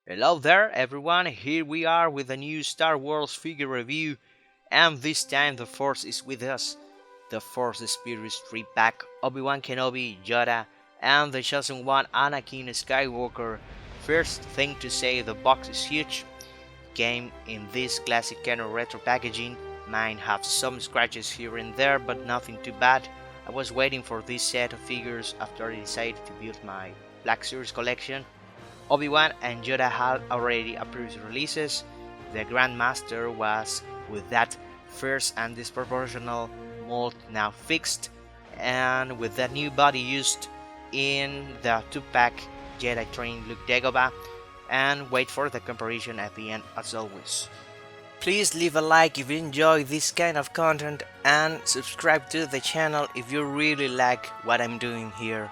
Hello there, everyone. Here we are with a new Star Wars figure review, and this time the Force is with us. The Force Spirit strip back Obi-Wan Kenobi, Yoda, and the Chosen One Anakin Skywalker. First thing to say, the box is huge. Came in this classic canon retro packaging. Mine have some scratches here and there, but nothing too bad. I was waiting for this set of figures after I decided to build my Black Series collection. Obi-Wan and Yoda had already approved releases. The Grandmaster was with that fierce and disproportional mold now fixed, and with that new body used in the 2-pack Jedi trained Luke Dagobah, and wait for the comparison at the end as always. Please leave a like if you enjoy this kind of content and subscribe to the channel if you really like what I'm doing here.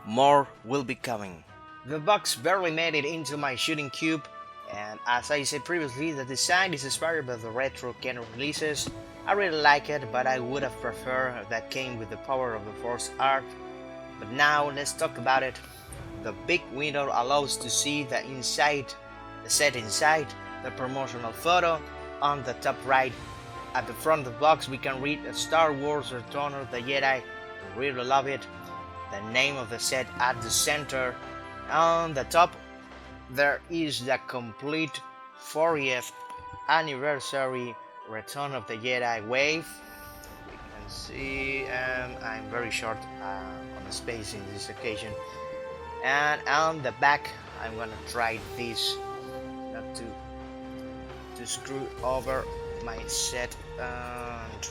More will be coming. The box barely made it into my shooting cube, and as I said previously, the design is inspired by the retro canon releases. I really like it, but I would have preferred that came with the Power of the Force art. But now let's talk about it. The big window allows to see the set inside, the promotional photo on the top right. At the front of the box we can read Star Wars Return of the Jedi. Really love it. The name of the set at the center. On the top there is the complete 40th anniversary Return of the Jedi wave. You can see I'm very short on the space in this occasion. And on the back I'm gonna try this not to screw over my set, and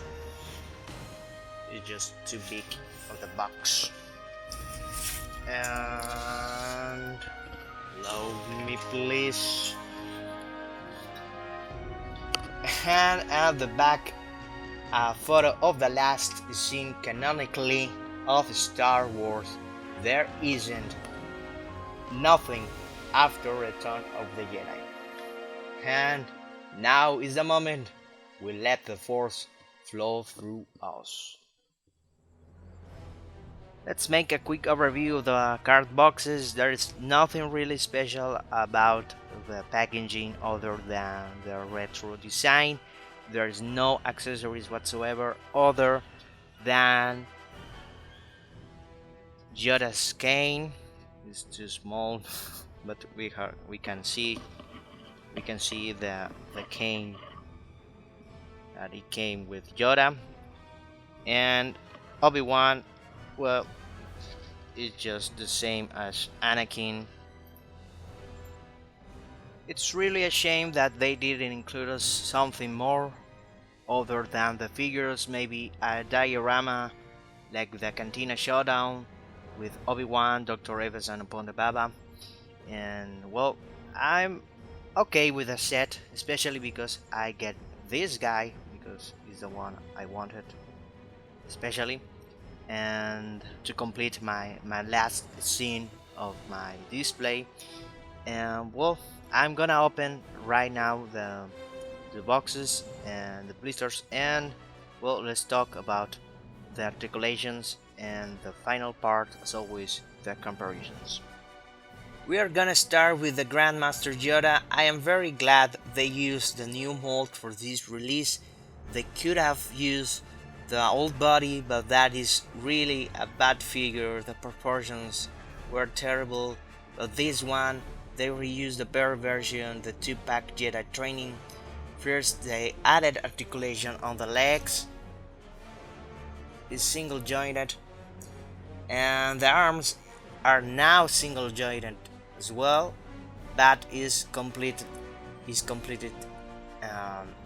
it's just too big for the box. And load me please. And at the back a photo of the last scene canonically of Star Wars. There isn't nothing after Return of the Jedi. And now is the moment we let the Force flow through us. Let's make a quick overview of the card boxes. There is nothing really special about the packaging other than the retro design. There is no accessories whatsoever other than Yoda's cane. It's too small, but we can see the cane that it came with Yoda. And Obi-Wan, well, it's just the same as Anakin. It's really a shame that they didn't include us something more other than the figures, maybe a diorama like the Cantina Showdown with Obi-Wan, Dr. Evans and Ponda Baba. And well, I'm okay with the set, especially because I get this guy because he's the one I wanted especially, and to complete my last scene of my display. And well, I'm gonna open right now the boxes and the blisters, and well, let's talk about the articulations and the final part, as always, the comparisons. We are gonna start with the Grandmaster Yoda. I am very glad they used the new mold for this release. They could have used the old body, but that is really a bad figure. The proportions were terrible, but this one they reused the better version, the 2-pack Jedi training. First they added articulation on the legs, is single jointed, and the arms are now single jointed as well. That is completed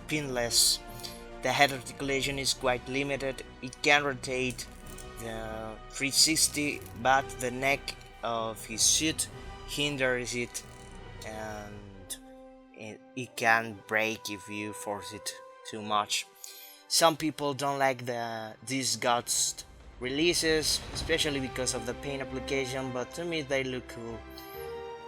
pinless. The head articulation is quite limited. It can rotate the 360, but the neck of his suit hinders it, and it can break if you force it too much. Some people don't like these Ghost releases, especially because of the paint application, but to me they look cool.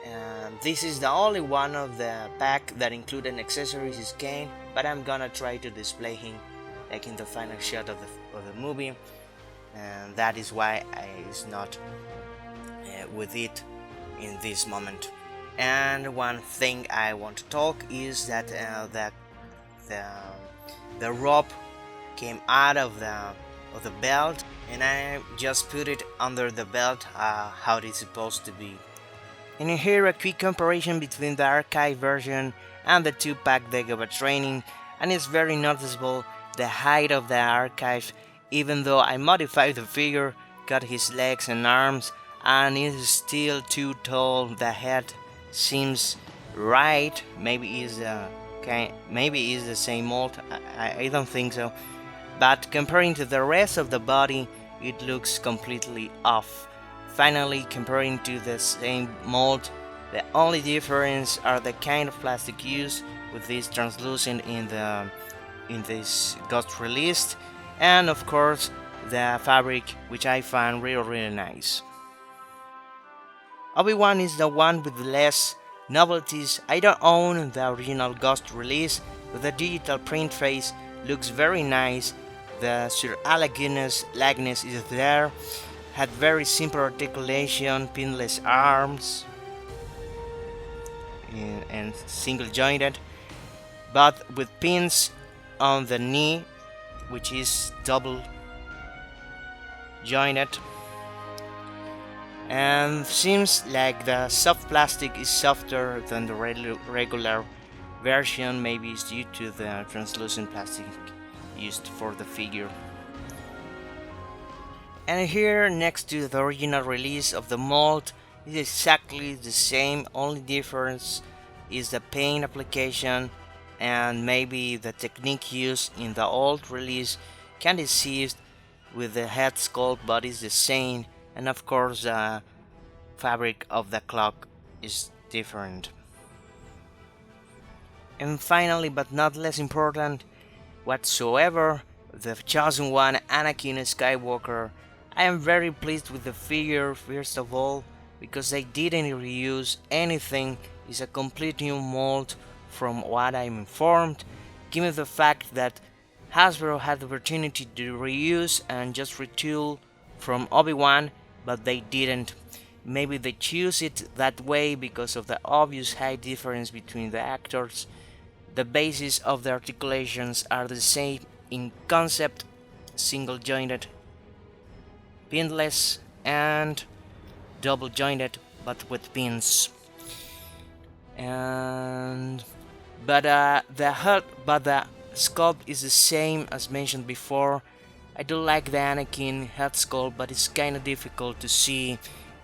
And this is the only one of the pack that included accessories is cane, but I'm gonna try to display him like in the final shot of the movie, and that is why I is not with it in this moment. And one thing I want to talk is that the the rope came out of the belt, and I just put it under the belt how it is supposed to be. And here a quick comparison between the archive version and the 2-pack Dagobah training, and it's very noticeable the height of the archive, even though I modified the figure, cut his legs and arms, and it is still too tall. The head seems right. Maybe is the same mold. I don't think so. But comparing to the rest of the body, it looks completely off. Finally, comparing to the same mold, the only difference are the kind of plastic used, with this translucent in this ghost released, and of course the fabric, which I found really nice. Obi-Wan is the one with less novelties. I don't own the original Ghost release, but the digital print face looks very nice. The Sir Alaginus likeness is there. Had very simple articulation, pinless arms, and single jointed, but with pins on the knee, which is double jointed. And seems like the soft plastic is softer than the regular version. Maybe it's due to the translucent plastic used for the figure. And here, next to the original release of the mold, is exactly the same. Only difference is the paint application, and maybe the technique used in the old release can be deceived with the head sculpt, but it's the same. And of course the fabric of the cloak is different. And finally, but not less important whatsoever, the chosen one, Anakin Skywalker. I am very pleased with the figure, first of all, because they didn't reuse anything. It's a complete new mold from what I'm informed, given the fact that Hasbro had the opportunity to reuse and just retool from Obi-Wan, but they didn't. Maybe they choose it that way because of the obvious height difference between the actors. The basis of the articulations are the same in concept, single jointed, pinless, and double jointed, but with pins. And but the sculpt is the same as mentioned before. I do like the Anakin head sculpt, but it's kinda difficult to see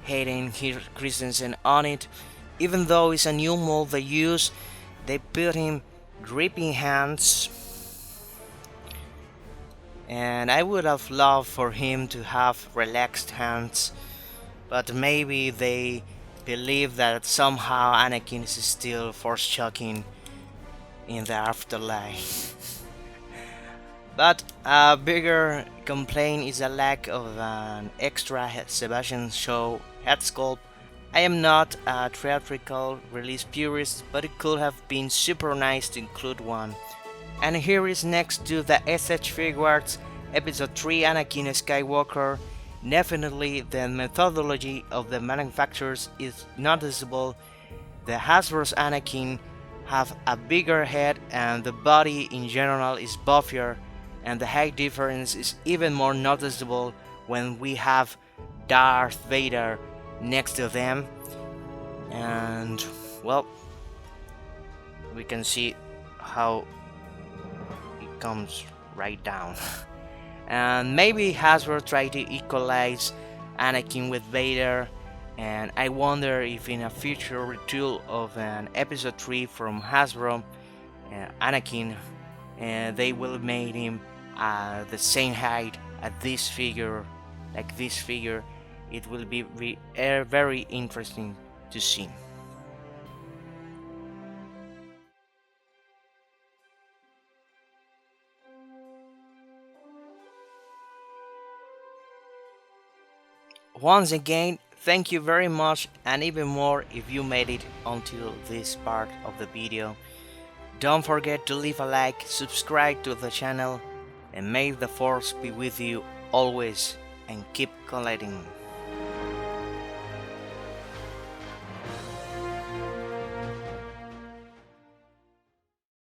Hayden Christensen on it. Even though it's a new mold they use, they put him gripping hands, and I would have loved for him to have relaxed hands, but maybe they believe that somehow Anakin is still force choking in the afterlife. But a bigger complaint is a lack of an extra Sebastian Shaw head sculpt. I am not a theatrical release purist, but it could have been super nice to include one. And here is next to the SH Figuarts Episode 3 Anakin Skywalker. Definitely the methodology of the manufacturers is noticeable. The Hasbro's Anakin have a bigger head, and the body in general is buffier, and the height difference is even more noticeable when we have Darth Vader next to them. And well, we can see how it comes right down. And maybe Hasbro tried to equalize Anakin with Vader, and I wonder if in a future retool of an episode 3 from Hasbro, Anakin, they will make him the same height as this figure, like this figure. It will be very interesting to see. Once again, thank you very much, and even more if you made it until this part of the video. Don't forget to leave a like, subscribe to the channel, and may the force be with you always, and keep collecting.